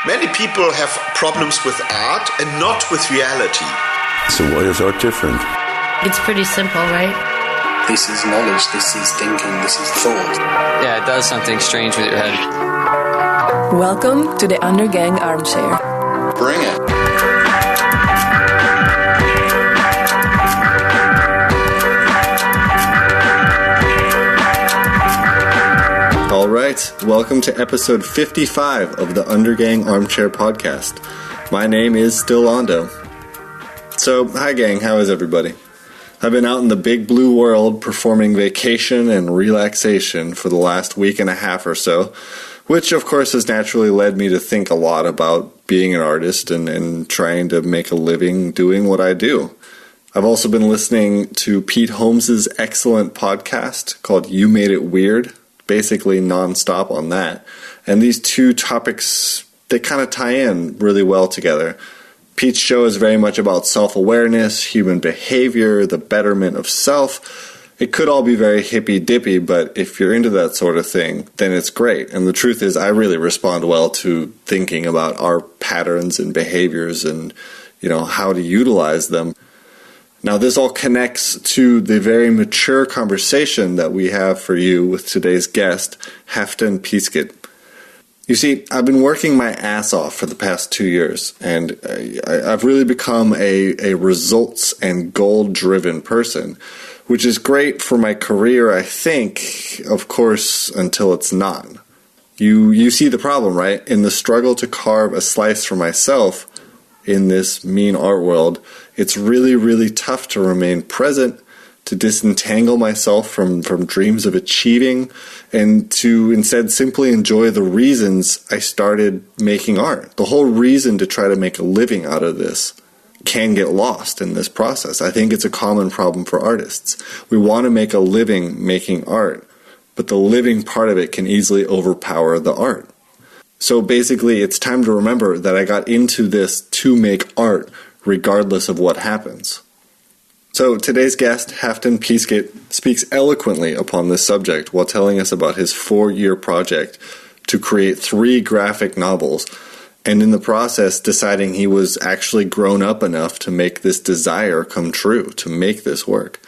Many people have problems with art and not with reality. So why is art different? It's pretty simple, right? This is knowledge, this is thinking, this is thought. Yeah, it does something strange with your head. Welcome to the Undergang Armchair. Bring it. All right, welcome to episode 55 of the Undergang Armchair podcast. My name is still Londo. So, hi gang, how is everybody? I've been out in the big blue world performing vacation and relaxation for the last week and a half or so, which of course has naturally led me to think a lot about being an artist and trying to make a living doing what I do. I've also been listening to Pete Holmes's excellent podcast called You Made It Weird, basically nonstop on that. And these two topics, they kind of tie in really well together. Pete's show is very much about self-awareness, human behavior, the betterment of self. It could all be very hippy-dippy, but if you're into that sort of thing, then it's great. And the truth is, I really respond well to thinking about our patterns and behaviors and, how to utilize them. Now, this all connects to the very mature conversation that we have for you with today's guest, Halfdan Pisket. You see, I've been working my ass off for the past 2 years, and I've really become a results and goal-driven person, which is great for my career, I think, of course, until it's not. You see the problem, right? In the struggle to carve a slice for myself in this mean art world, it's really, really tough to remain present, to disentangle myself from dreams of achieving, and to instead simply enjoy the reasons I started making art. The whole reason to try to make a living out of this can get lost in this process. I think it's a common problem for artists. We want to make a living making art, but the living part of it can easily overpower the art. So basically, it's time to remember that I got into this to make art regardless of what happens. So today's guest, Halfdan Pisket, speaks eloquently upon this subject while telling us about his 4-year project to create 3 graphic novels, and in the process deciding he was actually grown up enough to make this desire come true, to make this work.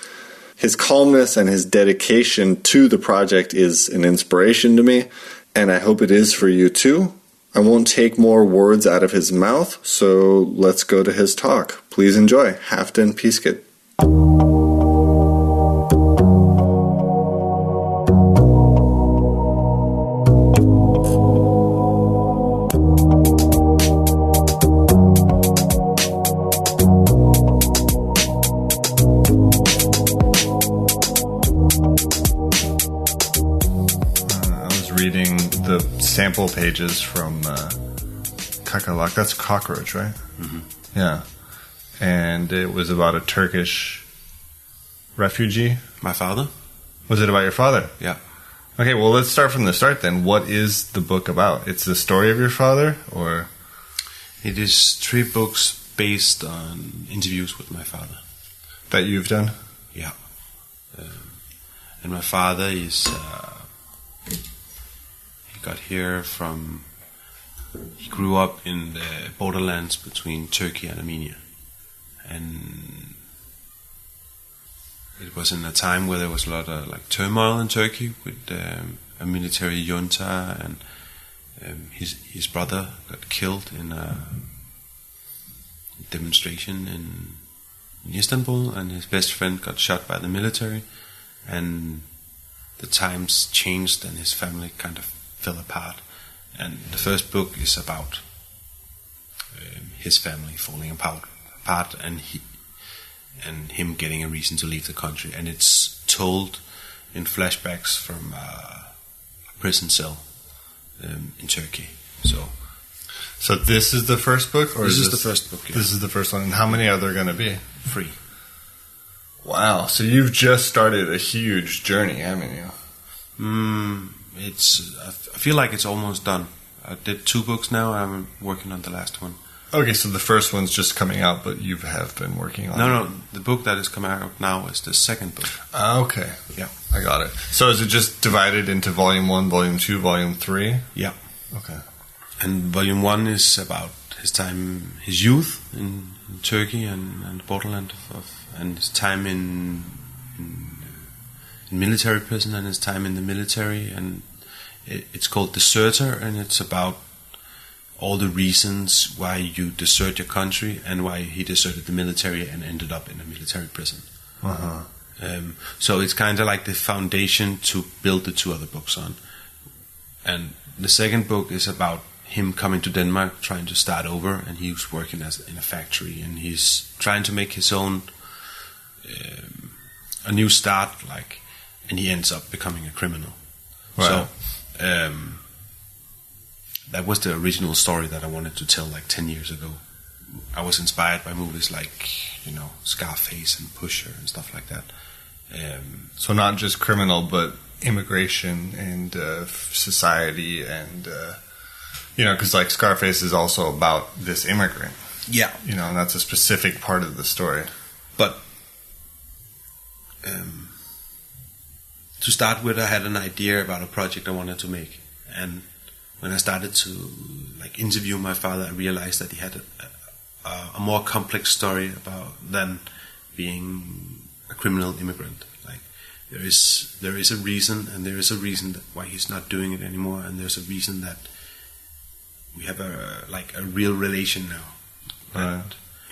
His calmness and his dedication to the project is an inspiration to me, and I hope it is for you too. I won't take more words out of his mouth, so let's go to his talk. Please enjoy Halfdan Pisket. Reading the sample pages from Kakerlak. That's a cockroach, right? Mm-hmm. Yeah. And it was about a Turkish refugee. My father. Was it about your father? Yeah. Okay, well, let's start from the start then. What is the book about? It's the story of your father, or? It is 3 books based on interviews with my father. That you've done? Yeah. And my father is... got here from... He grew up in the borderlands between Turkey and Armenia. And it was in a time where there was a lot of turmoil in Turkey with a military junta, and his brother got killed in a demonstration in Istanbul, and his best friend got shot by the military, and the times changed and his family kind of fell apart. And the first book is about his family falling apart and him getting a reason to leave the country. And it's told in flashbacks from a prison cell in Turkey. So this is the first book? Or this is the first book, yeah. This is the first one. And how many are there going to be? 3. Wow. So you've just started a huge journey, haven't you? I feel like it's almost done. I did 2 books now. I'm working on the last one. Okay, so the first one's just coming out, but you have been working on it. No. The book that is coming out now is the second book. Okay. Yeah, I got it. So is it just divided into Volume 1, Volume 2, Volume 3? Yeah. Okay. And volume 1 is about his youth in Turkey and borderland and his time in military prison and his time in the military, and it's called Deserter, and it's about all the reasons why you desert your country and why he deserted the military and ended up in a military prison. So it's kind of like the foundation to build the 2 other books on. And the second book is about him coming to Denmark, trying to start over, and he was working in a factory, and he's trying to make his own a new start, and he ends up becoming a criminal. Right. So that was the original story that I wanted to tell 10 years ago. I was inspired by movies like, Scarface and Pusher and stuff like that. So not just criminal, but immigration and society and, because Scarface is also about this immigrant. Yeah. And that's a specific part of the story. But to start with, I had an idea about a project I wanted to make. And when I started to interview my father, I realized that he had a more complex story than being a criminal immigrant. There is a reason, and there is a reason why he's not doing it anymore, and there's a reason that we have a real relation now.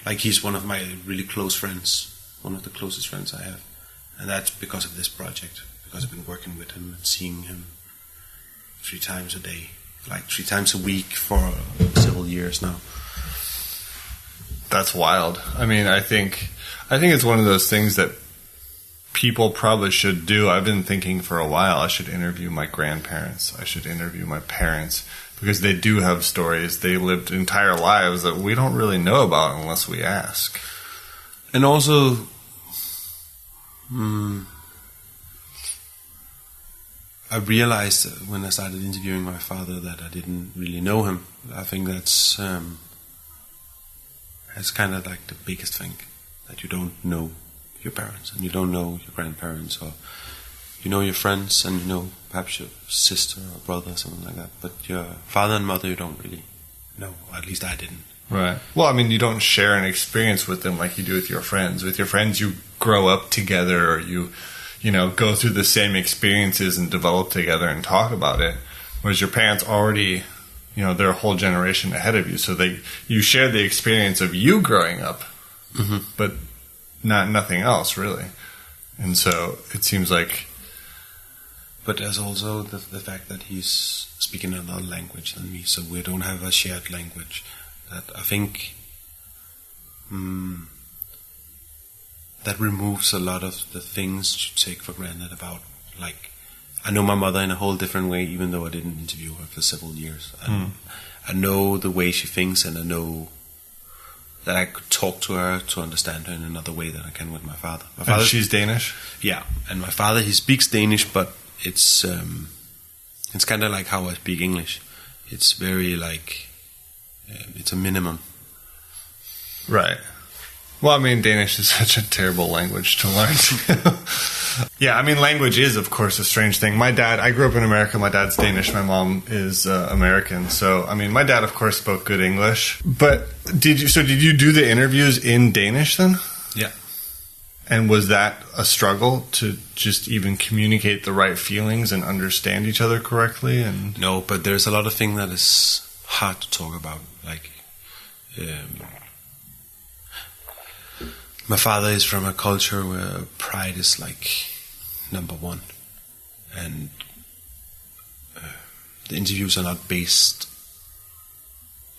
Right. He's one of my really close friends, one of the closest friends I have, and that's because of this project. Because I've been working with him and seeing him 3 times a day, 3 times a week for several years now. That's wild. I mean, I think it's one of those things that people probably should do. I've been thinking for a while, I should interview my grandparents. I should interview my parents, because they do have stories. They lived entire lives that we don't really know about unless we ask. And also, I realized when I started interviewing my father that I didn't really know him. I think that's kind of the biggest thing, that you don't know your parents and you don't know your grandparents, or you know your friends and you know perhaps your sister or brother or something like that, but your father and mother you don't really know, or at least I didn't. Right. Well, I mean, you don't share an experience with them like you do with your friends. With your friends, you grow up together, or you go through the same experiences and develop together and talk about it. Whereas your parents already, they're a whole generation ahead of you, so you share the experience of you growing up, but nothing else really. And so it seems like. But there's also the fact that he's speaking another language than me, so we don't have a shared language. That I think that removes a lot of the things you take for granted about, I know my mother in a whole different way, even though I didn't interview her for several years. I know the way she thinks, and I know that I could talk to her to understand her in another way than I can with my father. And she's Danish? Yeah, and my father, he speaks Danish, but it's kind of like how I speak English. It's very it's a minimum. Right. Well, I mean, Danish is such a terrible language to learn. Yeah, I mean, language is, of course, a strange thing. I grew up in America. My dad's Danish. My mom is American. So, I mean, my dad, of course, spoke good English. But did you do the interviews in Danish then? Yeah. And was that a struggle to just even communicate the right feelings and understand each other correctly? And no, but there's a lot of things that is hard to talk about. My father is from a culture where pride is number one, and the interviews are not based.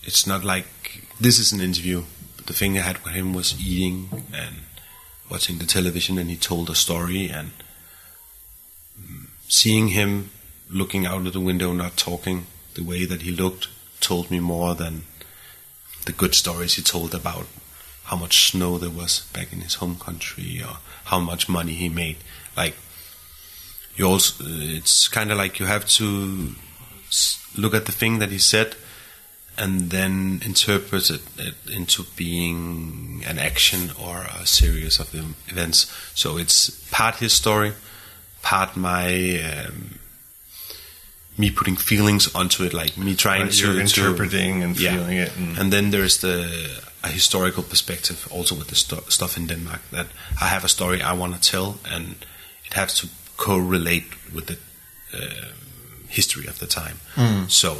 It's not this is an interview. But the thing I had with him was eating and watching the television, and he told a story, and seeing him looking out of the window, not talking, the way that he looked told me more than the good stories he told about how much snow there was back in his home country, or how much money he made. It's kind of you have to look at the thing that he said and then interpret it into being an action or a series of events. So it's part his story, part my me putting feelings onto it, like me trying you're interpreting and feeling it. And then there's a historical perspective also with the stuff in Denmark, that I have a story I want to tell, and it has to correlate with the history of the time. So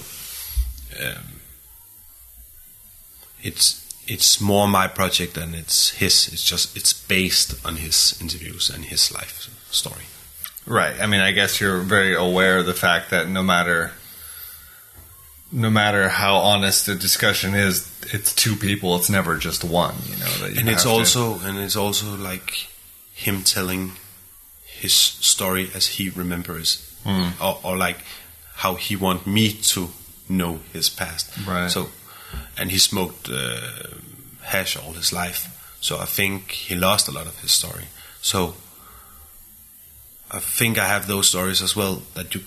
it's more my project than it's his. It's based on his interviews and his life story. Right. I mean, I guess you're very aware of the fact that no matter how honest the discussion is, it's two people. It's never just one. You know. And it's also like him telling his story as he remembers, or like how he want me to know his past. Right. So, and he smoked hash all his life. So I think he lost a lot of his story. So I think I have those stories as well, that you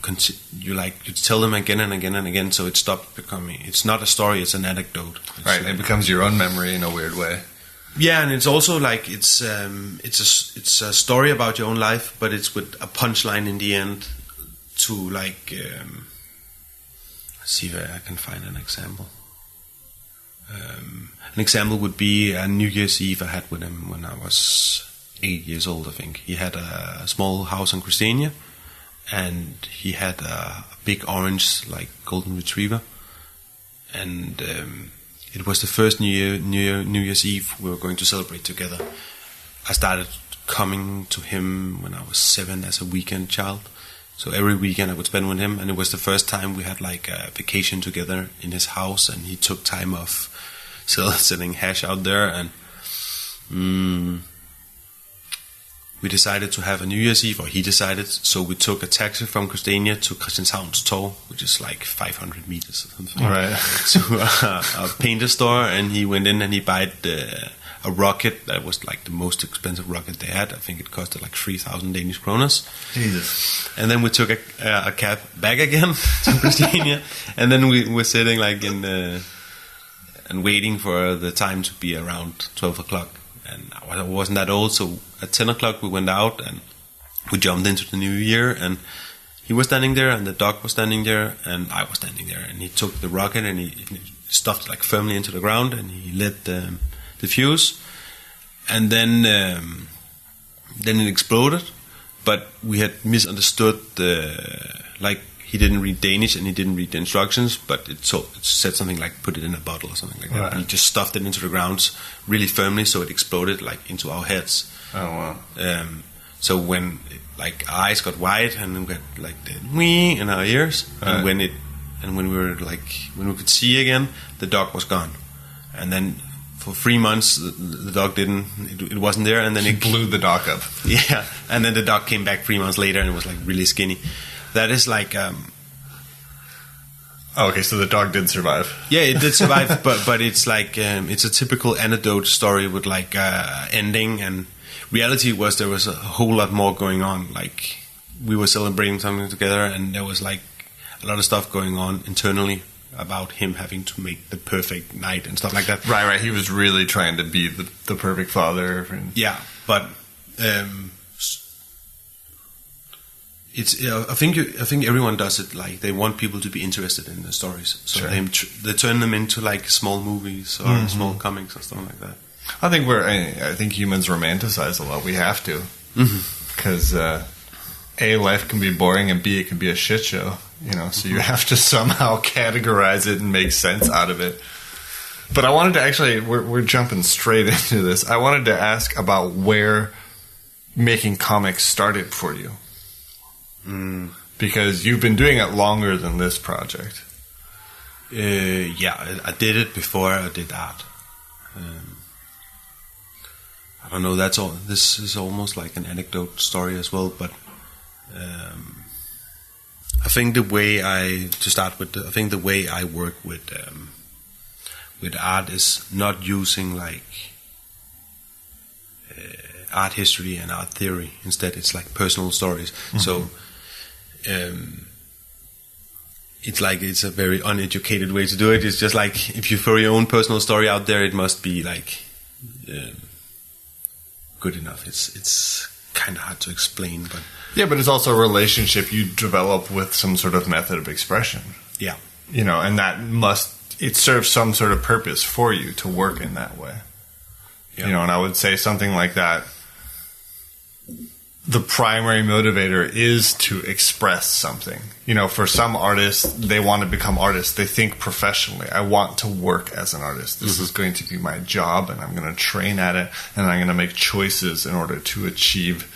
tell them again and again and again. So it stopped becoming. It's not a story; it's an anecdote. Right. It becomes your own memory in a weird way. Yeah, and it's also like it's a story about your own life, but it's with a punchline in the end. To like, see if I can find an example. An example would be a New Year's Eve I had with him when I was 8 years old, I think. He had a small house on Christiania, and he had a big orange, like, golden retriever. And it was the first New Year's Eve we were going to celebrate together. I started coming to him when I was 7 as a weekend child. So every weekend I would spend with him, and it was the first time we had like a vacation together in his house, and he took time off selling hash out there, and we decided to have a New Year's Eve, or he decided, so we took a taxi from Christiania to Christianshavn's Torv, which is like 500 meters or something, right, to a painter store, and he went in and he bought a rocket that was like the most expensive rocket they had. I think it costed like 3,000 Danish kroners. Jesus. And then we took a cab back again to Christiania, and then we were sitting like in and waiting for the time to be around 12 o'clock. And I wasn't that old, so at 10 o'clock we went out and we jumped into the new year, and he was standing there, and the dog was standing there, and I was standing there, and he took the rocket and he stuffed it like firmly into the ground, and he lit the fuse, and then it exploded. But we had misunderstood like he didn't read Danish and he didn't read the instructions, but it said something like put it in a bottle or something like that. Right. And he just stuffed it into the ground really firmly, so it exploded like into our heads. Oh wow! So when like our eyes got wide and we got like the wee in our ears, right. and when we could see again, the dog was gone, and then for 3 months the dog it wasn't there, and then it blew the dog up. Yeah, and then the dog came back 3 months later and it was like really skinny. That is like okay, so the dog did survive. Yeah, it did survive, but it's like it's a typical anecdote story with like ending, and reality was there was a whole lot more going on. Like we were celebrating something together, and there was like a lot of stuff going on internally about him having to make the perfect night and stuff like that. Right. He was really trying to be the perfect father. Yeah, but it's. I think everyone does it. Like they want people to be interested in the stories, so sure. they turn them into like small movies or small comics or stuff like that. I think humans romanticize a lot. We have to, because A, life can be boring, and B, it can be a shit show. You know, so you have to somehow categorize it and make sense out of it. But I wanted to actually, we're jumping straight into this. I wanted to ask about where making comics started for you. Because you've been doing it longer than this project. Yeah, I did it before I did art. I don't know, that's all. This is almost like an anecdote story as well, but I think the way I work with art is not using like art history and art theory. Instead, it's like personal stories. So it's a very uneducated way to do it. It's just like if you throw your own personal story out there, it must be like good enough. It's kind of hard to explain, but yeah, but it's also a relationship you develop with some sort of method of expression. yeah, And it serves some sort of purpose for you to work in that way. yeah. And I would say something like that. The primary motivator is to express something. For some artists, they want to become artists. They think professionally. I want to work as an artist. This is going to be my job, and I'm going to train at it, and I'm going to make choices in order to achieve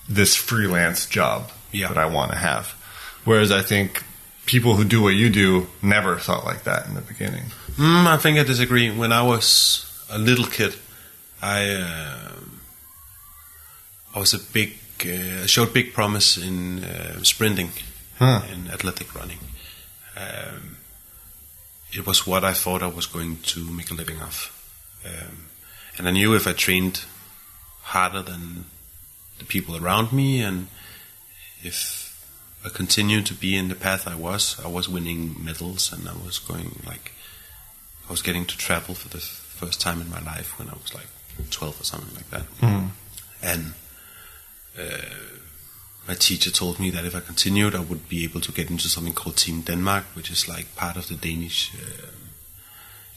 this freelance job that I want to have. Whereas I think people who do what you do never thought like that in the beginning. I think I disagree. When I was a little kid, I showed big promise in sprinting, in athletic running. It was what I thought I was going to make a living of. And I knew if I trained harder than the people around me, and if I continued to be in the path I was winning medals, and I was getting to travel for the first time in my life when I was like 12 or something like that. And my teacher told me that if I continued, I would be able to get into something called Team Denmark, which is like part of the Danish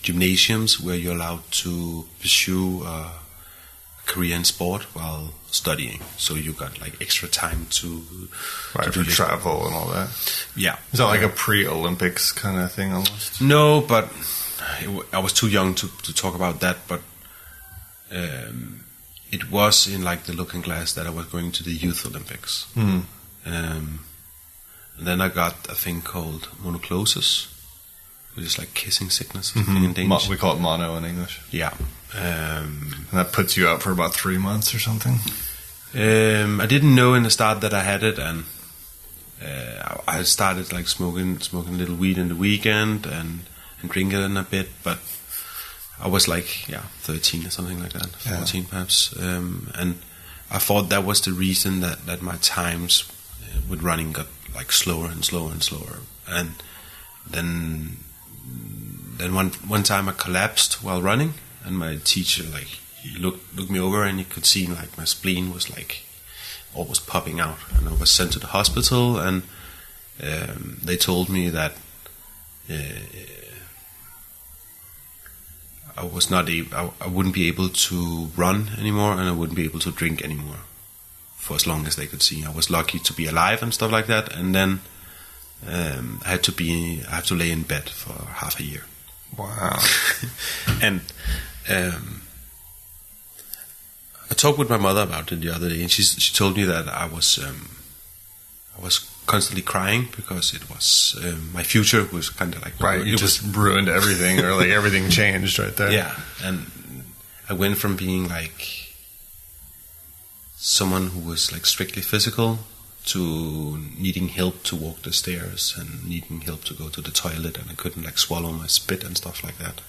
gymnasiums, where you're allowed to pursue a career in sport while studying. So you got like extra time to do travel and all that. Yeah. Is that like a pre-Olympics kind of thing almost? No, but I was too young to talk about that. But it was in like the looking glass that I was going to the Youth Olympics. And then I got a thing called monoclosis, which is like kissing sickness in Danish. We call it mono in English. Yeah. And that puts you out for about 3 months or something? I didn't know in the start that I had it, and I started like smoking a little weed in the weekend and drinking a bit, but I was like 13 or something like that, 14 perhaps, and I thought that was the reason that my times with running got like slower and slower and slower. And then one time I collapsed while running, and my teacher he looked me over, and he could see like my spleen was like almost popping out, and I was sent to the hospital, and they told me that I wouldn't be able to run anymore, and I wouldn't be able to drink anymore for as long as they could see. I was lucky to be alive and stuff like that, and then I had to lay in bed for half a year. Wow. And I talked with my mother about it the other day, and she told me that I was constantly crying because it was my future was kind of like right. You just ruined everything, or like everything changed right there. Yeah, and I went from being like someone who was like strictly physical to needing help to walk the stairs and needing help to go to the toilet, and I couldn't like swallow my spit and stuff like that.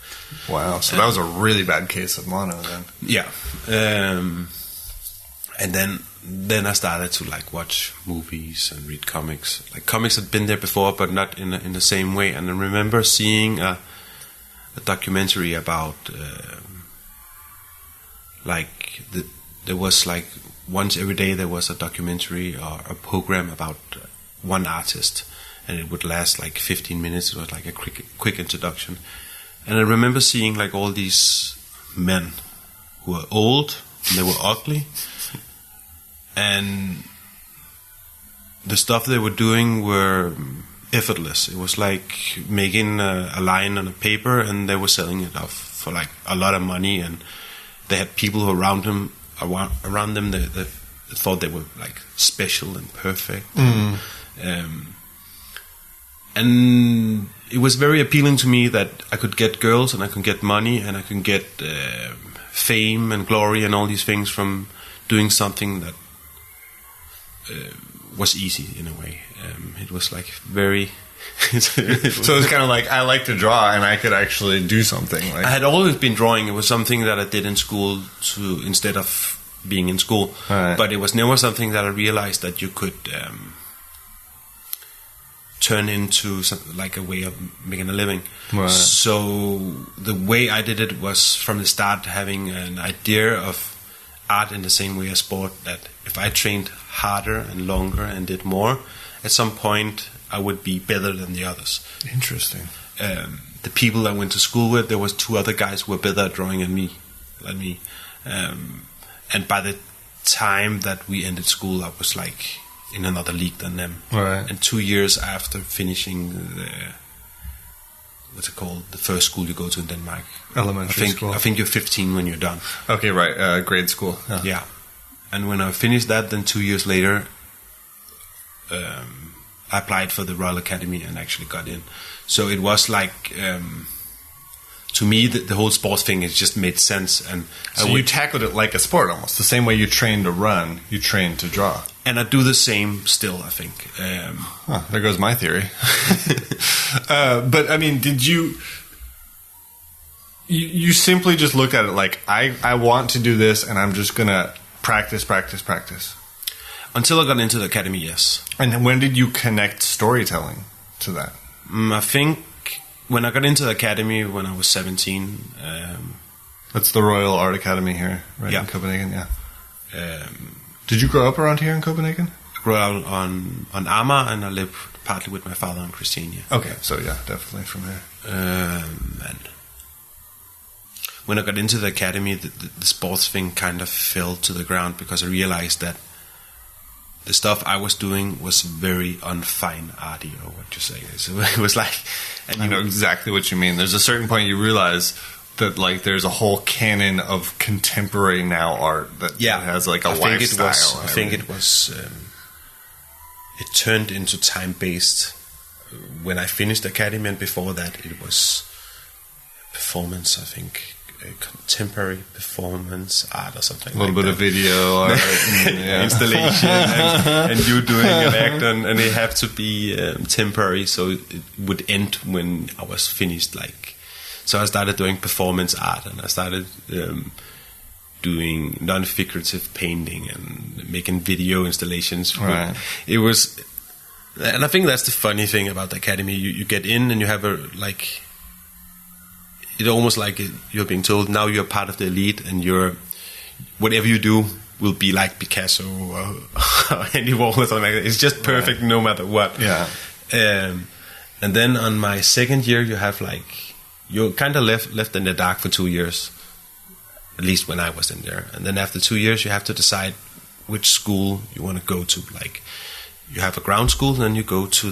Wow, so that was a really bad case of mono then. Yeah, and then I started to like watch movies and read comics. Like comics had been there before, but not in the same way. And I remember seeing a documentary about there was like once every day there was a documentary or a program about one artist, and it would last like 15 minutes. It was like a quick introduction, and I remember seeing like all these men who were old and they were ugly, and the stuff they were doing were effortless. It was like making a line on a paper, and they were selling it off for like a lot of money, and they had people who around them that thought they were like special and perfect. And it was very appealing to me that I could get girls and I could get money and I could get fame and glory and all these things from doing something that was easy in a way. It was like very so it was kind of like, I like to draw and I could actually do something. Like, I had always been drawing. It was something that I did in school instead of being in school. Right. But it was never something that I realized that you could turn into something like a way of making a living. Right. So the way I did it was from the start having an idea of art in the same way as sport, that if I trained harder and longer and did more, at some point I would be better than the others. Interesting. The people I went to school with, there was 2 other guys who were better at drawing than me. And by the time that we ended school, I was like in another league than them. Right. And 2 years after finishing the first school you go to in Denmark. Elementary school. I think you're 15 when you're done. Okay, right. Grade school. Yeah. And when I finished that, then 2 years later, I applied for the Royal Academy and actually got in. So it was like, to me, the whole sports thing, it just made sense. And so you tackled it like a sport almost. The same way you train to run, you train to draw. And I do the same still, I think. There goes my theory. But, I mean, did you simply just looked at it like, I want to do this and I'm just going to practice. Until I got into the academy, yes. And when did you connect storytelling to that? I think when I got into the academy when I was 17. That's the Royal Art Academy here, right, in Copenhagen, yeah. Did you grow up around here in Copenhagen? I grew up on Amager, and I lived partly with my father on Christiania. Okay, so yeah, definitely from here. And when I got into the academy, the sports thing kind of fell to the ground because I realized that the stuff I was doing was very unfine arty, or what you say. So it was like... And I know exactly what you mean. There's a certain point you realize that like there's a whole canon of contemporary now art that has like a lifestyle. I think it was... it turned into time-based when I finished the academy, and before that it was performance, I think. Contemporary performance art or something. A little bit of video art, installation, and you doing an act, and it had to be temporary, so it would end when I was finished. So I started doing performance art, and I started doing non-figurative painting and making video installations. Right. It was, and I think that's the funny thing about the academy. You get in and you have it's almost like you're being told now you're part of the elite, and whatever you do will be like Picasso or Andy Warhol or something like that. It's just perfect no matter what. Yeah. And then on my second year, you have you're kind of left in the dark for 2 years, at least when I was in there. And then after 2 years, you have to decide which school you want to go to. Like, you have a ground school, then you go to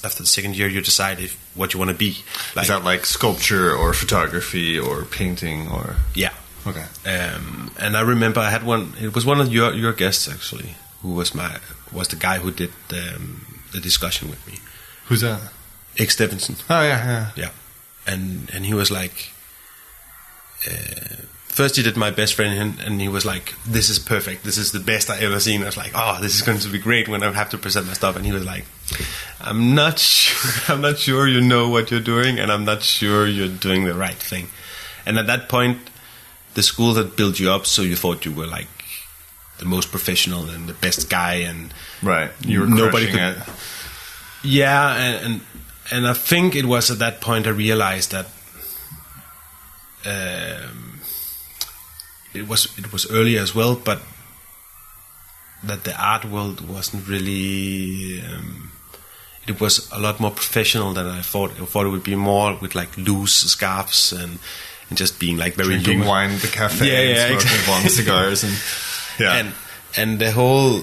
after the second year, you decide what you want to be. Is that like sculpture or photography or painting or? Yeah. Okay. And I remember I had one. It was one of your guests actually, who was the guy who did the discussion with me. Who's that? Ike Stephenson. Oh yeah. And he was like, first he did My Best Friend, and he was like, "This is perfect. This is the best I ever seen." I was like, "Oh, this is going to be great when I have to present my stuff." And he was like, I'm not sure you know what you're doing, and I'm not sure you're doing the right thing." And at that point, the school had built you up, so you thought you were like the most professional and the best guy, and right, you were crushing it. Yeah, and I think it was at that point I realized that it was early as well, but that the art world wasn't really. It was a lot more professional than I thought. I thought it would be more with like loose scarves and just being like very drinking wine at the cafe, and smoking long cigars, and the whole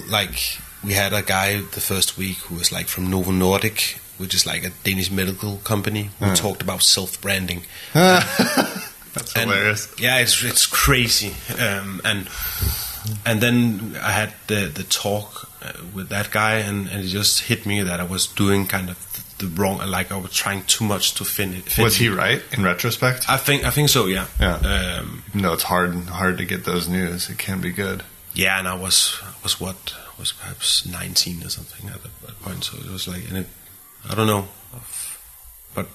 we had a guy the first week who was like from Novo Nordisk, which is like a Danish medical company, who talked about self-branding. That's hilarious. Yeah, it's crazy. And then I had the talk with that guy, and it just hit me that I was doing kind of the wrong. Like I was trying too much to fit. Was he right in retrospect? I think so. Yeah. Yeah. No, it's hard to get those news. It can be good. Yeah, and I was perhaps 19 or something at that point. So it was like, I don't know, but.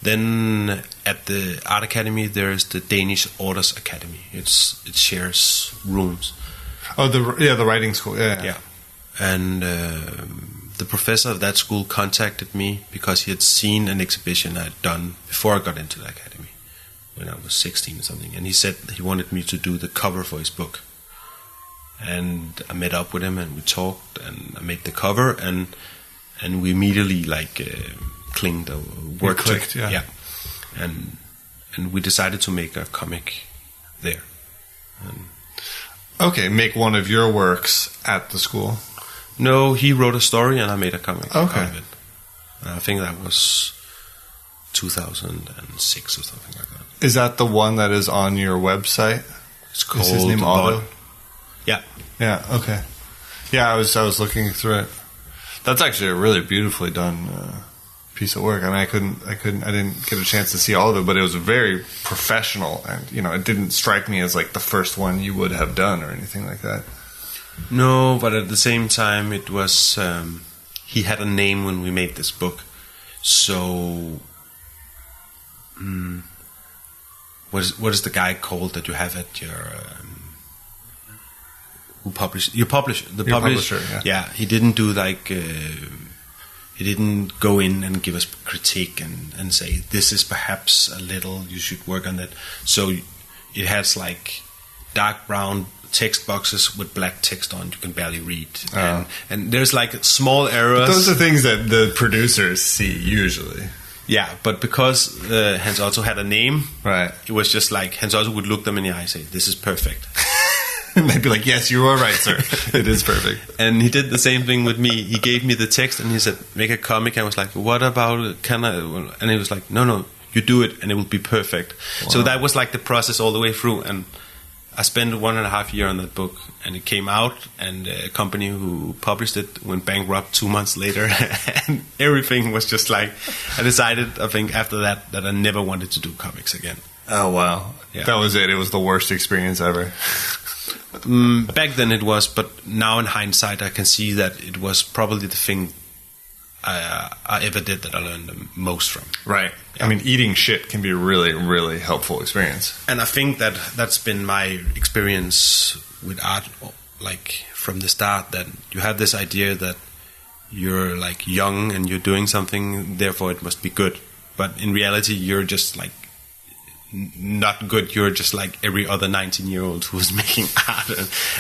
Then at the Art Academy, there's the Danish Artist Academy. It shares rooms. Oh, the writing school. Yeah. And the professor of that school contacted me because he had seen an exhibition I had done before I got into the academy. when I was 16 or something, and he said he wanted me to do the cover for his book. And I met up with him, and we talked, and I made the cover, and we immediately clinged or worked. Clicked, yeah. And we decided to make a comic there. Okay, make one of your works at the school. No, he wrote a story, and I made a comic out Okay. of it. I think that was 2006 or something like that. Is that the one that is on your website? It's called Is his name Otto? Yeah. Yeah. Okay. Yeah, I was looking through it. That's actually a really beautifully done piece of work. I mean, I didn't get a chance to see all of it, but it was very professional, and it didn't strike me as like the first one you would have done or anything like that. No, but at the same time, it was. He had a name when we made this book, so. What is the guy called that you have at your who published your publisher? The publisher, yeah. He didn't do he didn't go in and give us critique and say this is perhaps a little you should work on that. So it has like dark brown text boxes with black text on you can barely read, and there's like small errors. Those are things that the producers see usually. Yeah, but because Hans Otto had a name, right? It was just like Hans Otto would look them in the eye and say, "This is perfect." And they'd be like, "Yes, you are right, sir. It is perfect." And he did the same thing with me. He gave me the text and he said, "Make a comic." I was like, "What about can I?" And he was like, "No, you do it, and it will be perfect." Wow. So that was like the process all the way through, and I spent 1.5 years on that book, and it came out, and a company who published it went bankrupt 2 months later, and everything was just like, I decided, I think, after that I never wanted to do comics again. Oh, wow. Yeah. That was it. It was the worst experience ever. Back then it was, but now in hindsight, I can see that it was probably the thing I ever did that I learned the most from. Right. Yeah. I mean, eating shit can be a really, really helpful experience. And I think that's been my experience with art, like from the start, that you have this idea that you're like young and you're doing something, therefore it must be good. But in reality, you're just like not good. You're just like every other 19-year-old who's making art.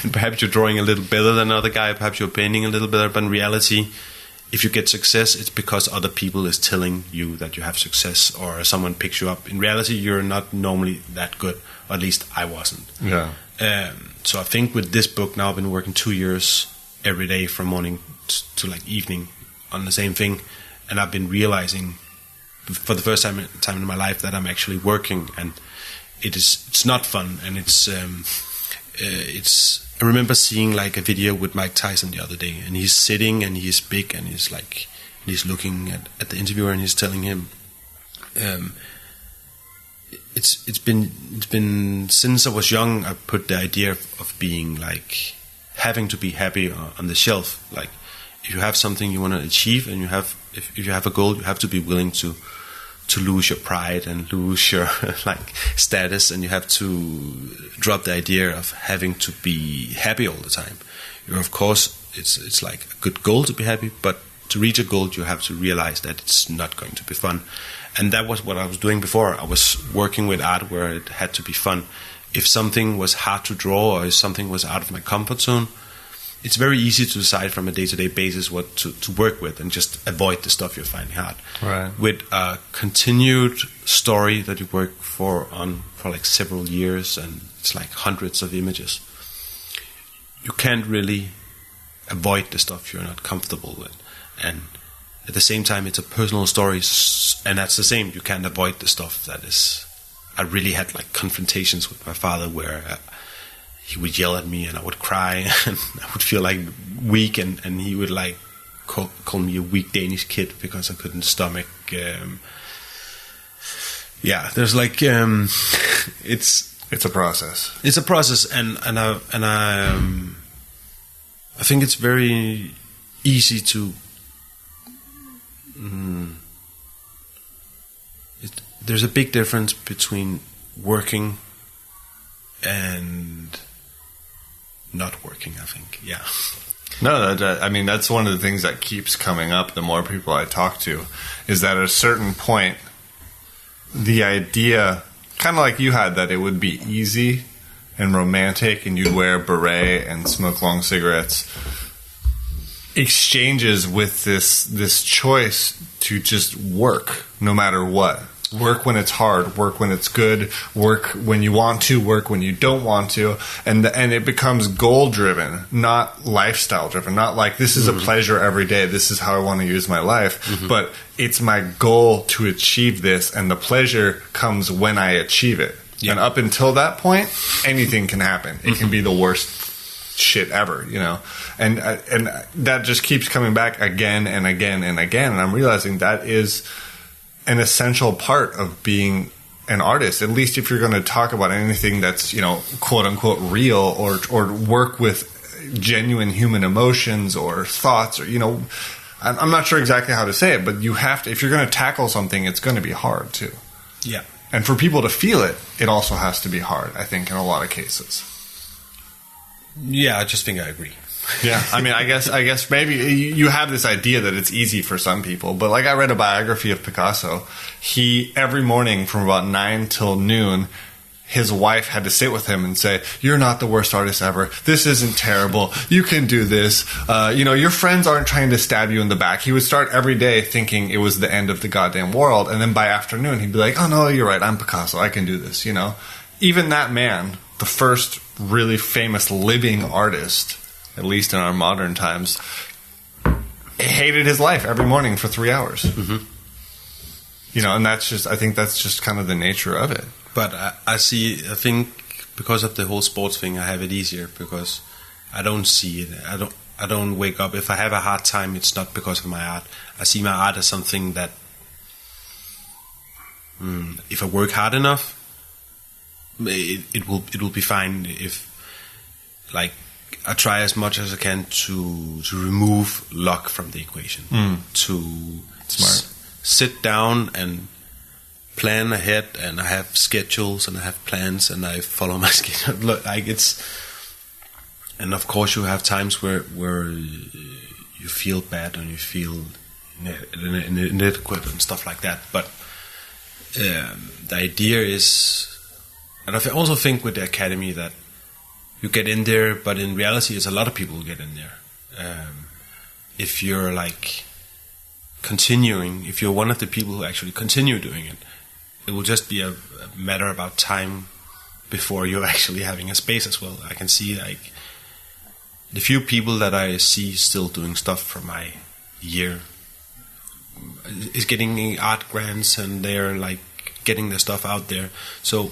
And perhaps you're drawing a little better than another guy, perhaps you're painting a little better, but in reality, if you get success, it's because other people is telling you that you have success or someone picks you up. In reality, you're not normally that good, or at least I wasn't. Yeah. So I think with this book, now I've been working 2 years every day from morning to like evening on the same thing. And I've been realizing for the first time in my life that I'm actually working, and it's not fun. And I remember seeing like a video with Mike Tyson the other day, and he's sitting and he's big and he's looking at the interviewer and he's telling him, it's been since I was young I put the idea of being like having to be happy on the shelf. Like if you have something you want to achieve and if you have a goal, you have to be willing to lose your pride and lose your like status, and you have to drop the idea of having to be happy all the time. Of course, it's like a good goal to be happy, but to reach a goal, you have to realize that it's not going to be fun. And that was what I was doing before. I was working with art where it had to be fun. If something was hard to draw or if something was out of my comfort zone, it's very easy to decide from a day-to-day basis what to work with and just avoid the stuff you're finding hard. Right. With a continued story that you work for like several years, and it's like hundreds of images, you can't really avoid the stuff you're not comfortable with. And at the same time, it's a personal story, and that's the same. You can't avoid the stuff that is... I really had like confrontations with my father where... he would yell at me and I would cry and I would feel like weak, and he would like call me a weak Danish kid because I couldn't stomach. There's like it's a process. It's a process, and I think it's very easy to. There's a big difference between working and not working, I think. Yeah. No, I mean, that's one of the things that keeps coming up the more people I talk to, is that at a certain point, the idea kind of like you had, that it would be easy and romantic and you'd wear a beret and smoke long cigarettes, exchanges with this choice to just work no matter what. Work when it's hard, work when it's good, work when you want to, work when you don't want to, and it becomes goal driven, not lifestyle driven. Not like this is a pleasure every day, this is how I want to use my life, but it's my goal to achieve this, and the pleasure comes when I achieve it. Yeah. And up until that point, anything can happen. It can be the worst shit ever, you know, and that just keeps coming back again and again and again, and I'm realizing that is an essential part of being an artist, at least if you're going to talk about anything that's, you know, quote unquote real, or work with genuine human emotions or thoughts, or, you know, I'm not sure exactly how to say it, but you have to, if you're going to tackle something, it's going to be hard too. Yeah. And for people to feel it, it also has to be hard, I think, in a lot of cases. Yeah, I just think I agree. Yeah, I mean, I guess maybe you have this idea that it's easy for some people, but like I read a biography of Picasso. He, every morning from about 9 till noon, his wife had to sit with him and say, "You're not the worst artist ever. This isn't terrible. You can do this. You know, your friends aren't trying to stab you in the back." He would start every day thinking it was the end of the goddamn world, and then by afternoon he'd be like, "Oh no, you're right. I'm Picasso. I can do this." You know, even that man, the first really famous living artist, at least in our modern times, hated his life every morning for 3 hours. You know, and that's just, I think that's just kind of the nature of it. But I think because of the whole sports thing, I have it easier because I don't see it. I don't wake up. If I have a hard time, it's not because of my art. I see my art as something that, if I work hard enough, it will be fine. If, like, I try as much as I can to remove luck from the equation. To sit down and plan ahead, and I have schedules and I have plans and I follow my schedule. Look, like and of course you have times where you feel bad and you feel inadequate and stuff like that. But the idea is, and I also think with the academy that you get in there, but in reality, it's a lot of people who get in there. If you're like continuing, if you're one of the people who actually continue doing it, it will just be a matter about time before you're actually having a space as well. I can see like the few people that I see still doing stuff for my year is getting art grants, and they're like getting their stuff out there. So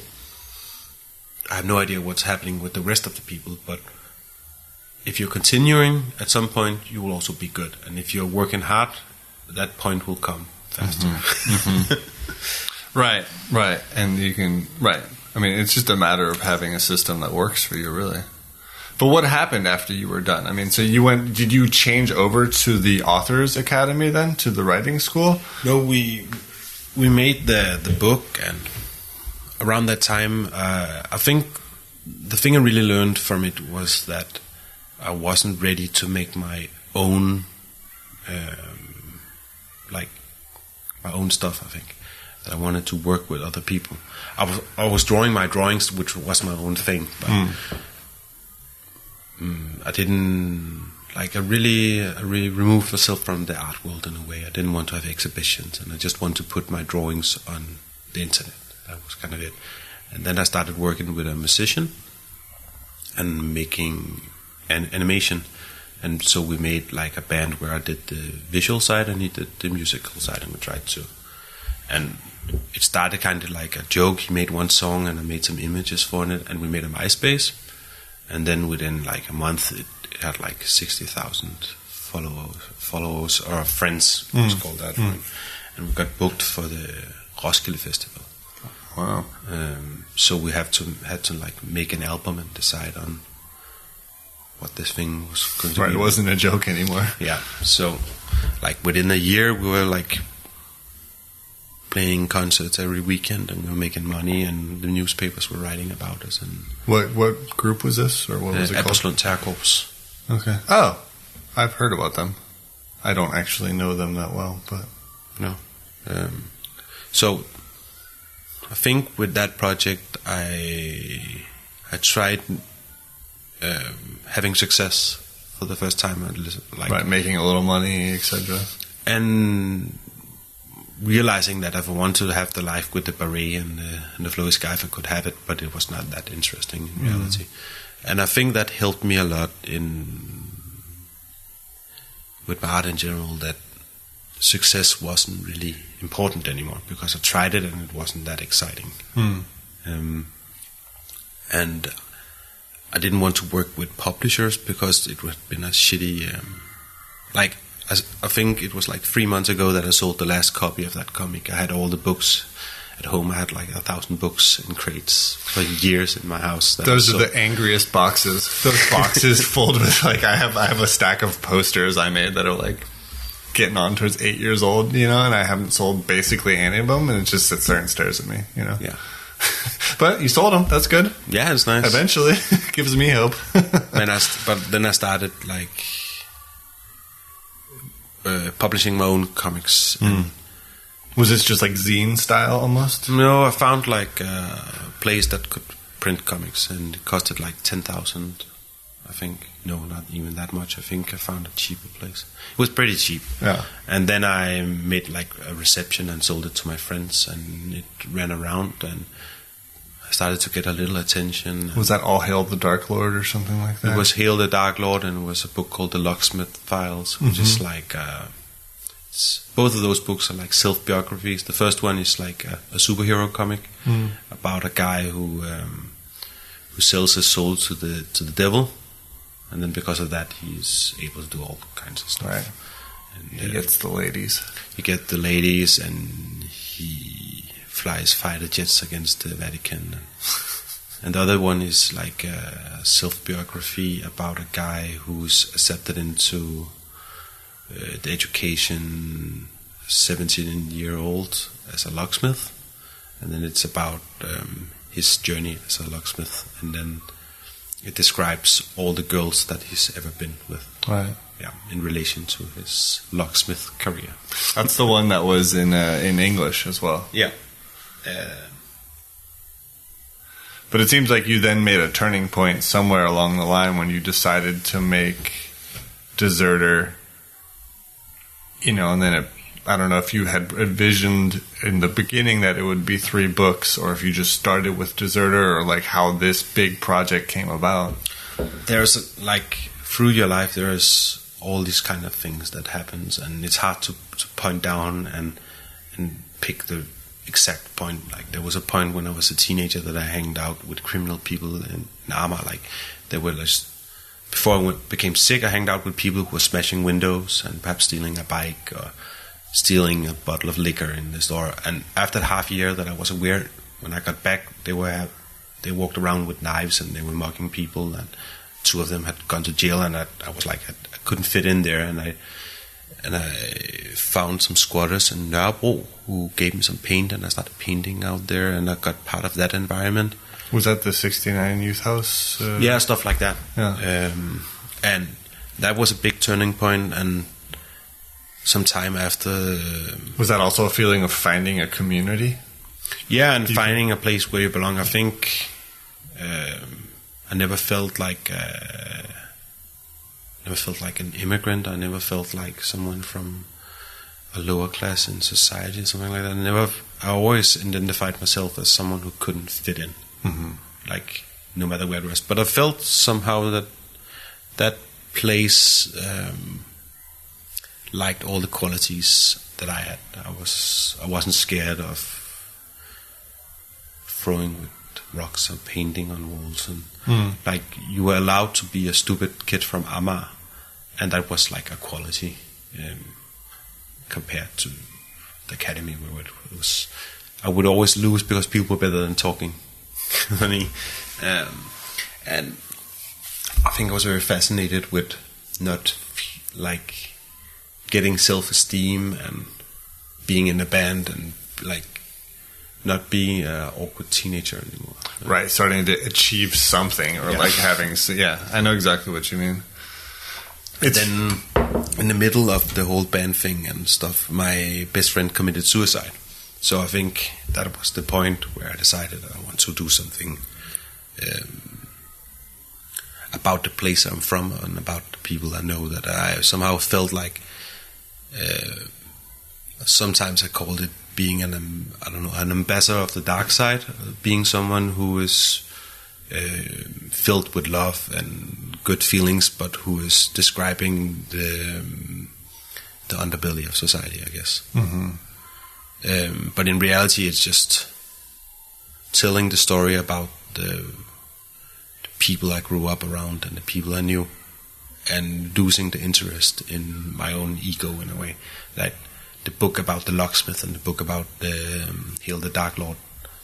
I have no idea what's happening with the rest of the people, but if you're continuing, at some point you will also be good. And if you're working hard, that point will come faster. Right. And you can, I mean, it's just a matter of having a system that works for you, really. But what happened after you were done? I mean, so did you change over to the Authors Academy then, to the writing school? No, we made the book, and around that time, I think the thing I really learned from it was that I wasn't ready to make my own, my own stuff. I think that I wanted to work with other people. I was drawing my drawings, which was my own thing, but I didn't I really removed myself from the art world in a way. I didn't want to have exhibitions, and I just wanted to put my drawings on the internet. That was kind of it. And then I started working with a musician and making an animation. And so we made like a band where I did the visual side and he did the musical side, and we tried to. And it started kind of like a joke. He made one song and I made some images for it, and we made a MySpace. And then within like a month, it had like 60,000 followers or friends, let's call that. And we got booked for the Roskilde Festival. Wow. So we had to like make an album and decide on what this thing was going to be. Right, it wasn't a joke anymore. Yeah. So like within a year we were like playing concerts every weekend, and we were making money, and the newspapers were writing about us. And what group was this, or what was it called? Eberslund Terkorps. Okay. Oh, I've heard about them. I don't actually know them that well, but no. So I think with that project, I tried having success for the first time, right, making a little money, etc. And realizing that if I wanted to have the life with the beret and the flowy scarf, I could have it, but it was not that interesting in reality. And I think that helped me a lot with my art in general, that success wasn't really important anymore, because I tried it and it wasn't that exciting. And I didn't want to work with publishers because it would have been a shitty... I think it was like 3 months ago that I sold the last copy of that comic. I had all the books at home. I had like 1,000 books in crates for years in my house. Those are the angriest boxes. Those boxes filled with I have a stack of posters I made that are like getting on towards 8 years old, and I haven't sold basically any of them, and it just sits there and stares at me, Yeah. But you sold them. That's good. Yeah, it's nice. Eventually, gives me hope. But then I started publishing my own comics. Was this just like zine style almost? No, I found like a place that could print comics, and it costed like 10,000. I think. No, not even that much. I think I found a cheaper place. It was pretty cheap. Yeah. And then I made like a reception and sold it to my friends, and it ran around, and I started to get a little attention. Was that All Hail the Dark Lord or something like that? It was Hail the Dark Lord, and it was a book called The Locksmith Files, which is like... both of those books are like self-biographies. The first one is like a superhero comic about a guy who sells his soul to the devil. And then because of that, he's able to do all kinds of stuff. Right. And he gets the ladies. He gets the ladies, and he flies fighter jets against the Vatican. And the other one is like a self-biography about a guy who's accepted into the education, 17-year-old, as a locksmith. And then it's about his journey as a locksmith. And then it describes all the girls that he's ever been with. Right. Yeah, in relation to his locksmith career. That's the one that was in English as well. Yeah. But it seems like you then made a turning point somewhere along the line when you decided to make Deserter, and then I don't know if you had envisioned in the beginning that it would be 3 books, or if you just started with Deserter, or like how this big project came about. There's through your life, there's all these kind of things that happens, and it's hard to point down and pick the exact point. Like there was a point when I was a teenager that I hanged out with criminal people in Arma. Like they were just, before I became sick, I hanged out with people who were smashing windows and perhaps stealing a bike or stealing a bottle of liquor in the store. And after half a year that I was aware, when I got back, they they walked around with knives and they were mocking people, and two of them had gone to jail, and I was like, I couldn't fit in there, and I found some squatters in Nørrebro who gave me some paint, and I started painting out there, and I got part of that environment. Was that the 69 Youth House? Yeah, stuff like that. Yeah. And that was a big turning point, and some time after... was that also a feeling of finding a community? Yeah, and finding a place where you belong. I think I never felt like an immigrant. I never felt like someone from a lower class in society, something like that. I always identified myself as someone who couldn't fit in, like no matter where it was. But I felt somehow that place liked all the qualities that I had. I wasn't scared of throwing with rocks and painting on walls, and like you were allowed to be a stupid kid from Amager, and that was like a quality compared to the academy where it was. I would always lose because people were better than talking. And I think I was very fascinated with not like getting self-esteem and being in a band and like not being an awkward teenager anymore. Right, starting to achieve something, or like having... Yeah, I know exactly what you mean. Then, in the middle of the whole band thing and stuff, my best friend committed suicide. So I think that was the point where I decided I want to do something about the place I'm from and about the people I know, that I somehow felt like sometimes I called it being an ambassador of the dark side, being someone who is filled with love and good feelings, but who is describing the underbelly of society, I guess. But in reality, it's just telling the story about the people I grew up around and the people I knew, and losing the interest in my own ego in a way. Like the book about the locksmith and the book about Hail the Dark Lord,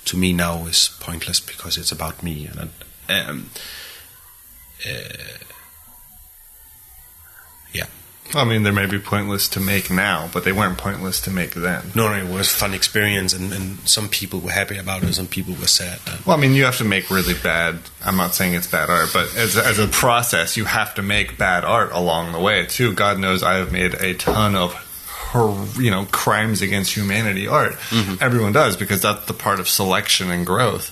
to me now is pointless because it's about me. And yeah. I mean, they may be pointless to make now, but they weren't pointless to make then. No, it was a fun experience, and some people were happy about it, some people were sad. Well, I mean, you have to make really bad, I'm not saying it's bad art, but as a process, you have to make bad art along the way, too. God knows I have made a ton of, crimes against humanity art. Everyone does, because that's the part of selection and growth.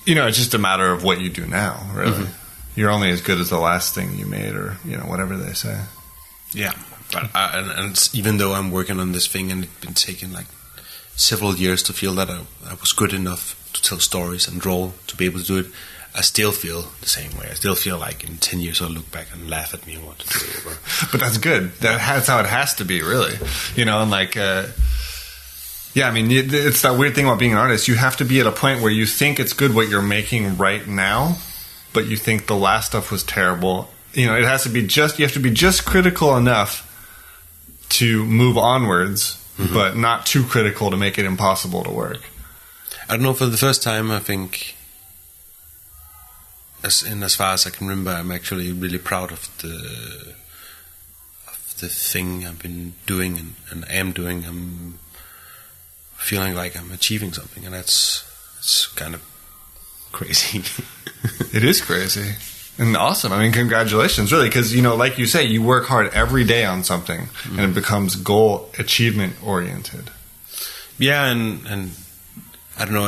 It's just a matter of what you do now, really. You're only as good as the last thing you made, or whatever they say. Yeah, but and even though I'm working on this thing, and it's been taking like several years to feel that I was good enough to tell stories and draw to be able to do it, I still feel the same way. I still feel like in 10 years I'll look back and laugh at me and want to do it over. But that's good. That's how it has to be, really. And like. Yeah, I mean, it's that weird thing about being an artist. You have to be at a point where you think it's good what you're making right now, but you think the last stuff was terrible. It has to be you have to be just critical enough to move onwards, but not too critical to make it impossible to work. I don't know, for the first time, I think, as far as I can remember, I'm actually really proud of the thing I've been doing and am doing. I'm feeling like I'm achieving something, and it's kind of crazy. It is crazy and awesome. I mean, congratulations, really, because like you say, you work hard every day on something, and it becomes goal achievement oriented. Yeah, and I don't know.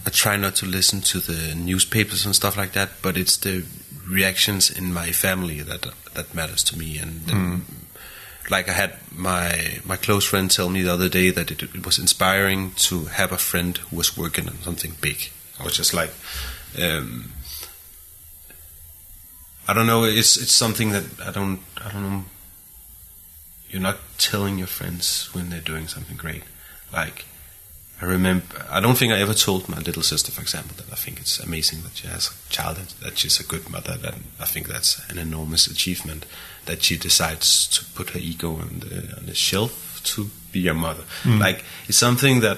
I try not to listen to the newspapers and stuff like that, but it's the reactions in my family that matters to me. And like I had my close friend tell me the other day that it was inspiring to have a friend who was working on something big. I was just like, I don't know. It's something that I don't know. You're not telling your friends when they're doing something great. Like, I don't think I ever told my little sister, for example, that I think it's amazing that she has a child, that she's a good mother. That I think that's an enormous achievement, that she decides to put her ego on the shelf to be a mother. Like, it's something that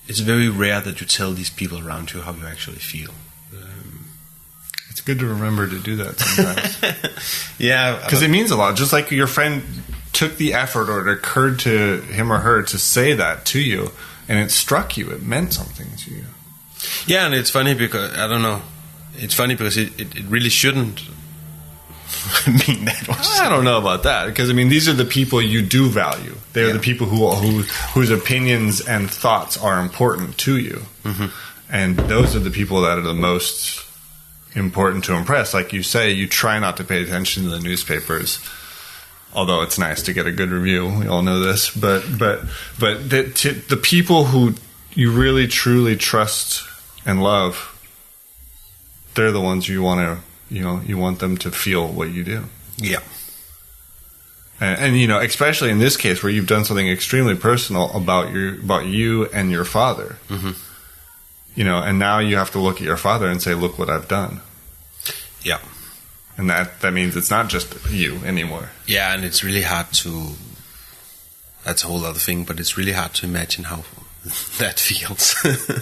it's very rare that you tell these people around you how you actually feel. It's good to remember to do that sometimes. Yeah, because it means a lot. Just like your friend took the effort, or it occurred to him or her to say that to you, and it struck you. It meant something to you. Yeah, and it's funny because I don't know. It's funny because it really shouldn't mean that. I don't know about that, because I mean, these are the people you do value. They're the people whose opinions and thoughts are important to you, and those are the people that are the most important to impress. Like you say, you try not to pay attention to the newspapers, although it's nice to get a good review. We all know this, but the people who you really truly trust and love, they're the ones you want to, you want them to feel what you do. Yeah. And especially in this case where you've done something extremely personal about you and your father. And now you have to look at your father and say, look what I've done. Yeah. And that means it's not just you anymore. Yeah, and it's really hard to... That's a whole other thing, but it's really hard to imagine how that feels.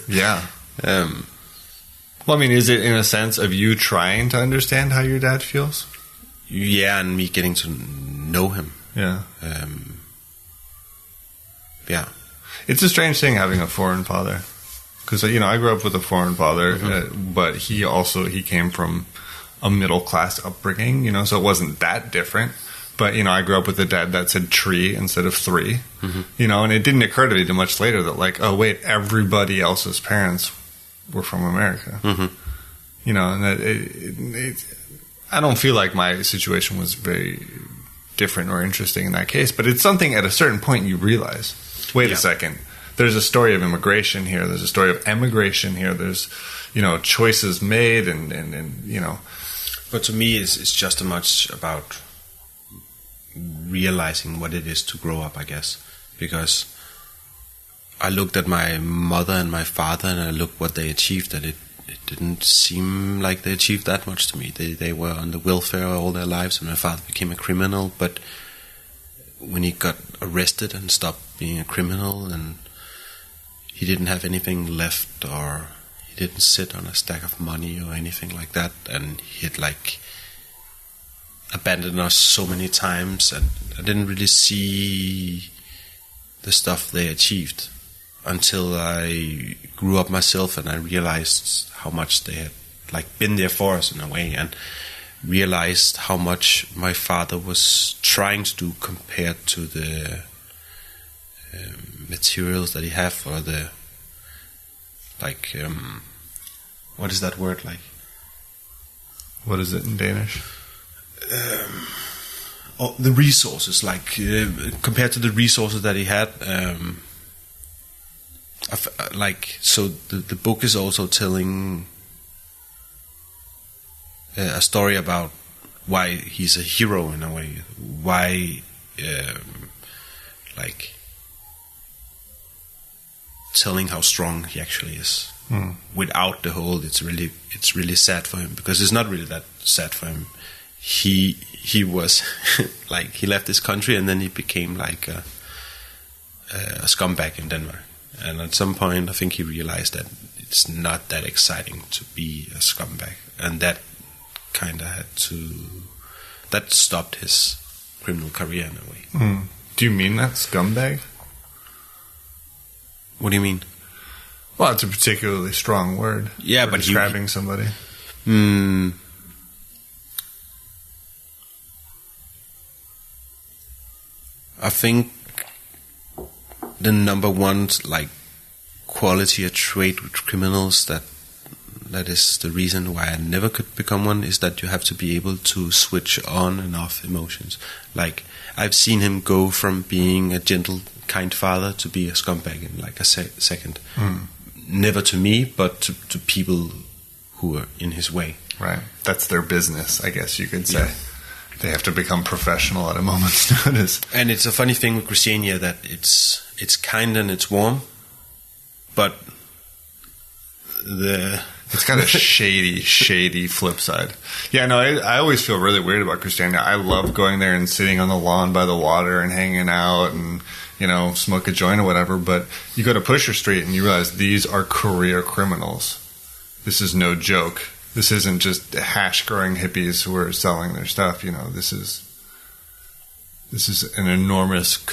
Yeah. Well, I mean, is it in a sense of you trying to understand how your dad feels? Yeah, and me getting to know him. Yeah. Yeah. It's a strange thing having a foreign father. Because, I grew up with a foreign father, but he came from a middle-class upbringing, so it wasn't that different. But, I grew up with a dad that said tree instead of three, and it didn't occur to me too much later that, like, oh, wait, everybody else's parents were from America. And that I don't feel like my situation was very different or interesting in that case, but it's something at a certain point you realize, wait a second, there's a story of immigration here, there's a story of emigration here, there's, choices made and. But to me, it's just as much about realizing what it is to grow up, I guess, because I looked at my mother and my father and I looked what they achieved, and it didn't seem like they achieved that much to me. They were on the welfare all their lives, and my father became a criminal, but when he got arrested and stopped being a criminal, and he didn't have anything left, or he didn't sit on a stack of money or anything like that, and he had like abandoned us so many times, and I didn't really see the stuff they achieved until I grew up myself, and I realized how much they had like been there for us in a way, and realized how much my father was trying to do compared to the materials that he had, or the like what is that word like? What is it in Danish? The resources, like compared to the resources that he had, so the book is also telling a story about why he's a hero in a way, why like telling how strong he actually is. Without the whole, it's really sad for him, because it's not really that sad for him. He was like, he left this country and then he became like a scumbag in Denmark, and at some point I think he realized that it's not that exciting to be a scumbag, and that kind of that stopped his criminal career in a way. Do you mean that, scumbag? What do you mean? Well, it's a particularly strong word. Yeah, for but describing somebody. I think the number one like quality or trait with criminals that is the reason why I never could become one, is that you have to be able to switch on and off emotions. Like, I've seen him go from being a gentle, kind father to be a scumbag in like a second. Never to me, but to people who are in his way. Right. That's their business, I guess you could say. Yeah. They have to become professional at a moment's notice. And it's a funny thing with Christiania that it's kind and it's warm, but it's got a shady flip side. Yeah, no, I always feel really weird about Christiania. I love going there and sitting on the lawn by the water and hanging out and, smoke a joint or whatever. But you go to Pusher Street and you realize these are career criminals. This is no joke. This isn't just hash-growing hippies who are selling their stuff. This is an enormous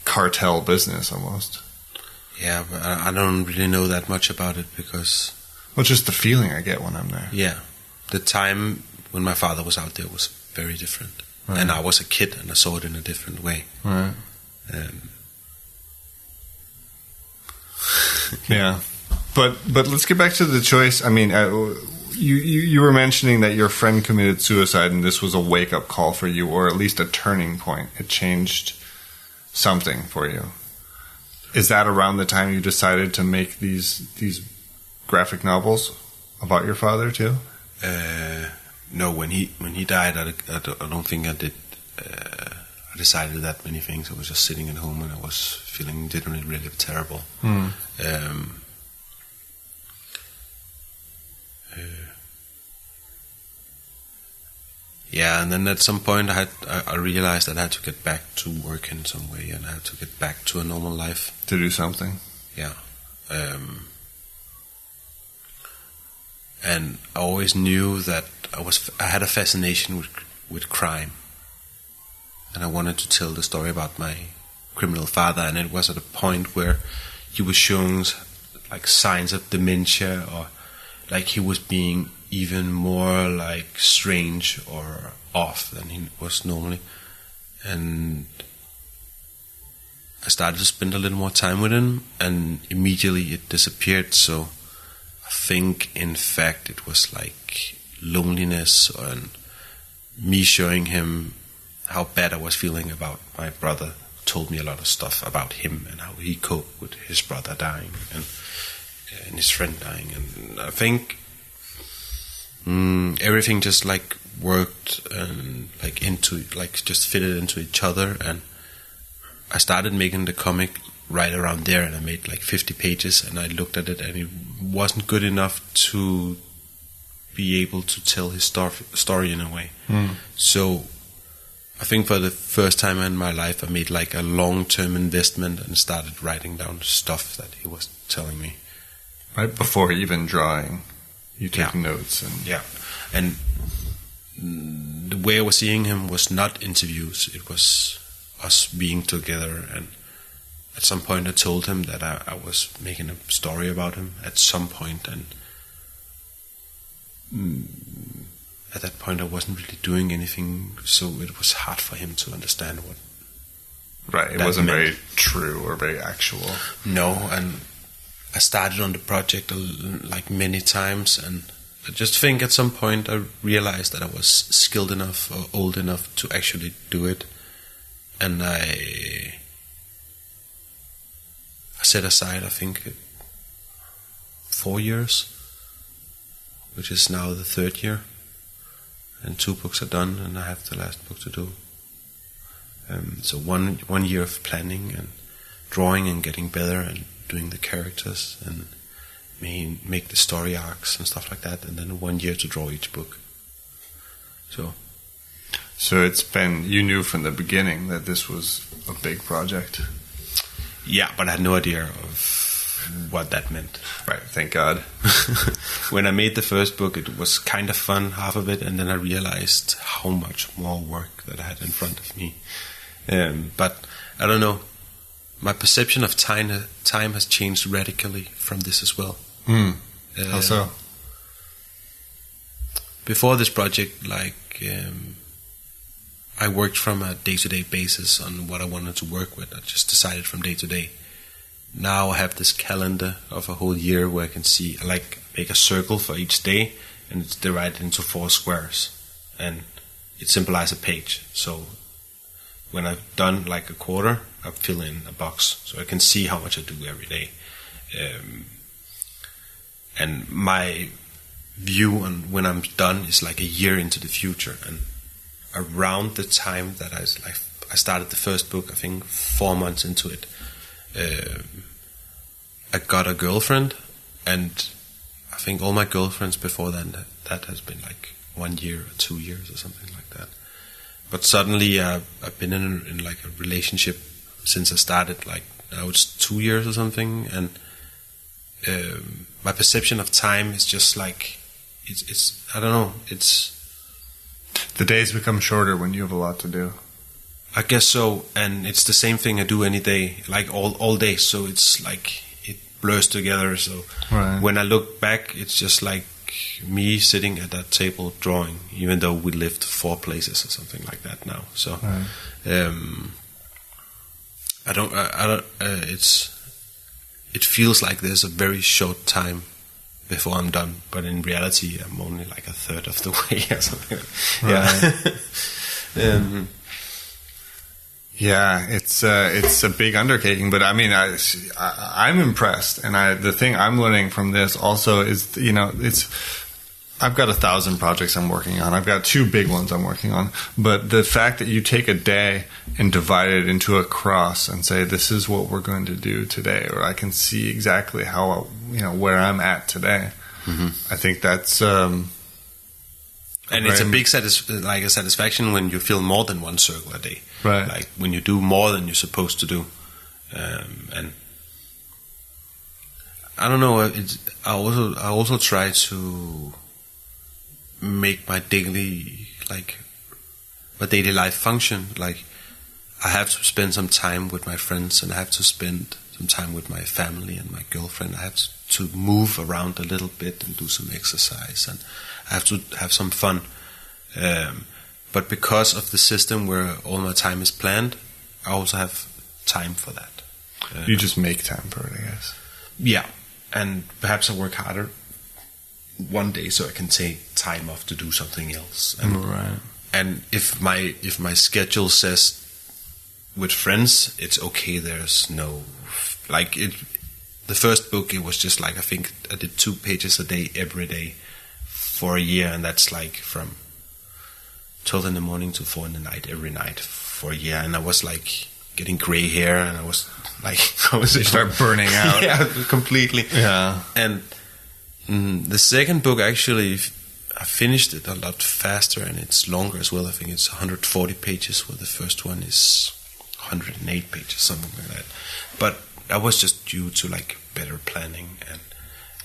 cartel business almost. Yeah, but I don't really know that much about it because... Well, just the feeling I get when I'm there. Yeah. The time when my father was out there was very different. Right. And I was a kid and I saw it in a different way. Right. Yeah. But let's get back to the choice. I mean, you were mentioning that your friend committed suicide and this was a wake-up call for you, or at least a turning point. It changed something for you. Is that around the time you decided to make these graphic novels about your father too? No, when he died, I don't think I did. I decided that many things. I was just sitting at home and I was feeling really terrible. Yeah, and then at some point I realized that I had to get back to work in some way, and I had to get back to a normal life. To do something? Yeah. And I always knew that I had a fascination with crime. And I wanted to tell the story about my criminal father, and it was at a point where he was showing like signs of dementia, or like he was being even more like strange or off than he was normally. and I started to spend a little more time with him, and immediately it disappeared. So I think, in fact, it was like loneliness and me showing him how bad I was feeling about my brother. Told me a lot of stuff about him and how he coped with his brother dying and his friend dying. And I think everything just like worked and like into like just fitted into each other. And I started making the comic right around there, and I made like 50 pages, and I looked at it, and it wasn't good enough to be able to tell his story in a way. So I think for the first time in my life, I made like a long-term investment and started writing down stuff that he was telling me. Right before even drawing, you take notes. And the way I was seeing him was not interviews, it was us being together. And at some point I told him that I was making a story about him at some point, and at that point I wasn't really doing anything, so it was hard for him to understand what. Right, it wasn't very true or very actual. No, and I started on the project like many times, and I just think at some point I realized that I was skilled enough or old enough to actually do it, and I set aside, I think, 4 years, which is now the 3rd year. And 2 books are done, and I have the last book to do. So one year of planning and drawing and getting better and doing the characters and make the story arcs and stuff like that, and then 1 year to draw each book. So it's been, you knew from the beginning that this was a big project. Yeah, but I had no idea of what that meant. Right, thank God. When I made the first book, it was kind of fun, half of it, and then I realized how much more work that I had in front of me. But I don't know, my perception of time has changed radically from this as well. How so? Before this project, I worked from a day-to-day basis on what I wanted to work with. I just decided from day to day. Now I have this calendar of a whole year where I can see, make a circle for each day, and it's divided into 4 squares, and it symbolizes a page. So when I've done like a quarter, I fill in a box, so I can see how much I do every day. And my view on when I'm done is like a year into the future. And around the time that I started the first book, I think 4 months into it, I got a girlfriend, and I think all my girlfriends before then, that has been like 1 year or 2 years or something like that. But suddenly I've been in like a relationship since I started, like now it's 2 years or something, and my perception of time is just like it's I don't know, it's the days become shorter when you have a lot to do. I guess so, and it's the same thing I do any day, like all day. So it's like it blurs together. So when I look back, it's just like me sitting at that table drawing, even though we lived 4 places or something like that now. So I don't. It feels like there's a very short time before I'm done, but in reality, I'm only like a third of the way or something. Yeah, it's a big undertaking, but I mean, I'm impressed, and the thing I'm learning from this also is, I've got 1,000 projects I'm working on. I've got 2 big ones I'm working on, but the fact that you take a day and divide it into a cross and say, this is what we're going to do today, or I can see exactly how, where I'm at today. I think that's and it's a big satisfaction when you fill more than 1 circle a day. Right. Like when you do more than you're supposed to do. And I don't know, I also try to make my daily life function. Like I have to spend some time with my friends, and I have to spend some time with my family and my girlfriend. I have to move around a little bit and do some exercise, and I have to have some fun. But because of the system where all my time is planned, I also have time for that. You just make time for it, I guess. Yeah, and perhaps I work harder one day so I can take time off to do something else. And, right. And if my schedule says with friends, it's okay. There's no like it. The first book, it was just like, I think I did 2 pages a day every day for a year, and that's like from 12 in the morning to 4 in the night every night for a year. And I was like getting gray hair, and I was like, you start burning out. Yeah, completely. Yeah. And the second book, actually, I finished it a lot faster, and it's longer as well. I think it's 140 pages, where the first one is 108 pages, something like that. But that was just due to like better planning and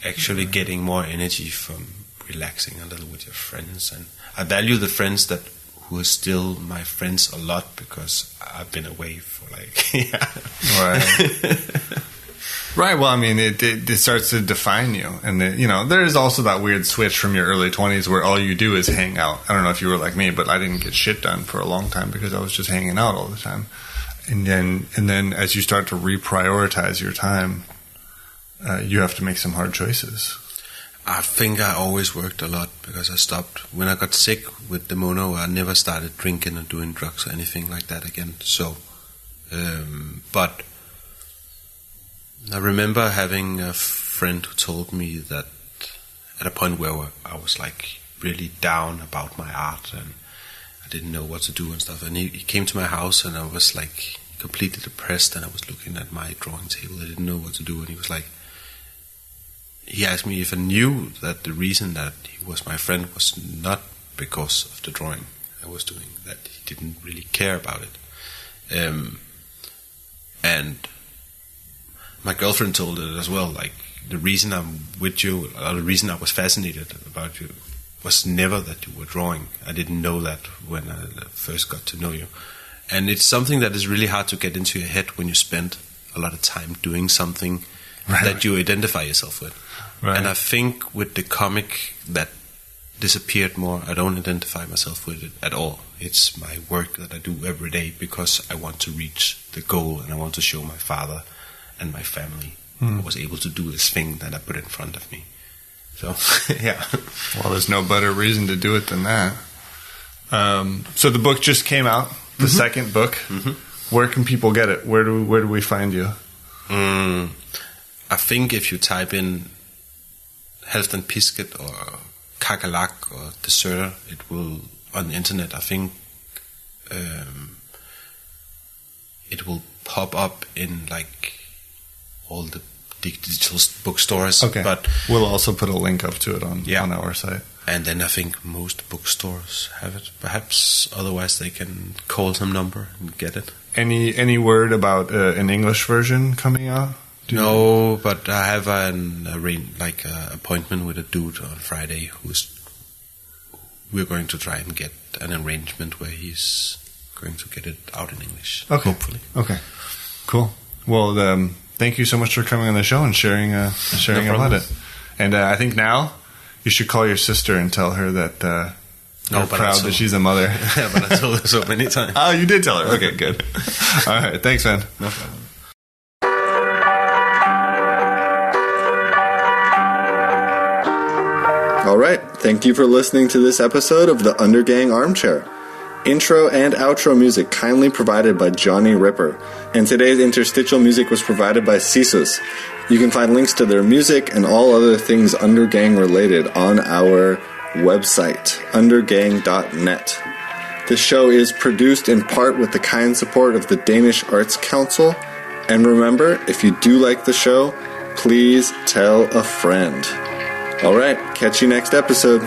actually getting more energy from relaxing a little with your friends. And I value the friends who are still my friends a lot, because I've been away for like Right. Right. Well, I mean, it starts to define you, and there is also that weird switch from your early 20s where all you do is hang out. I don't know if you were like me, but I didn't get shit done for a long time because I was just hanging out all the time. And then as you start to reprioritize your time, you have to make some hard choices. I think I always worked a lot, because I stopped when I got sick with the mono. I never started drinking or doing drugs or anything like that again. So, but I remember having a friend who told me that at a point where I was like really down about my art, and I didn't know what to do and stuff. And he came to my house, and I was like completely depressed, and I was looking at my drawing table. I didn't know what to do, and he was like, he asked me if I knew that the reason that he was my friend was not because of the drawing I was doing, that he didn't really care about it. And my girlfriend told it as well, like, the reason I'm with you, or the reason I was fascinated about you, was never that you were drawing. I didn't know that when I first got to know you. And it's something that is really hard to get into your head when you spend a lot of time doing something that you identify yourself with. Right. And I think with the comic that disappeared more, I don't identify myself with it at all. It's my work that I do every day because I want to reach the goal, and I want to show my father and my family I was able to do this thing that I put in front of me. So, yeah. Well, there's no better reason to do it than that. So the book just came out, the second book. Where can people get it? Where do we find you? I think if you type in Halfdan Pisket or Kakerlak or Deserter, it will, on the internet, I think it will pop up in like all the digital bookstores. Okay. But we'll also put a link up to it on our site. And then I think most bookstores have it. Perhaps otherwise they can call some number and get it. Any word about an English version coming out? No, but I have an appointment with a dude on Friday we're going to try and get an arrangement where he's going to get it out in English. Okay. Hopefully. Okay. Cool. Well, thank you so much for coming on the show and sharing about it. And I think now you should call your sister and tell her that you're proud that she's a mother. Yeah, but I told her so many times. Oh, you did tell her. Okay, good. All right. Thanks, man. No problem. All right. Thank you for listening to this episode of the Undergang Armchair. Intro and outro music kindly provided by Johnny Ripper, and today's interstitial music was provided by Sisus. You can find links to their music and all other things Undergang related on our website, undergang.net. This show is produced in part with the kind support of the Danish Arts Council. And remember, if you do like the show, please tell a friend. All right, catch you next episode.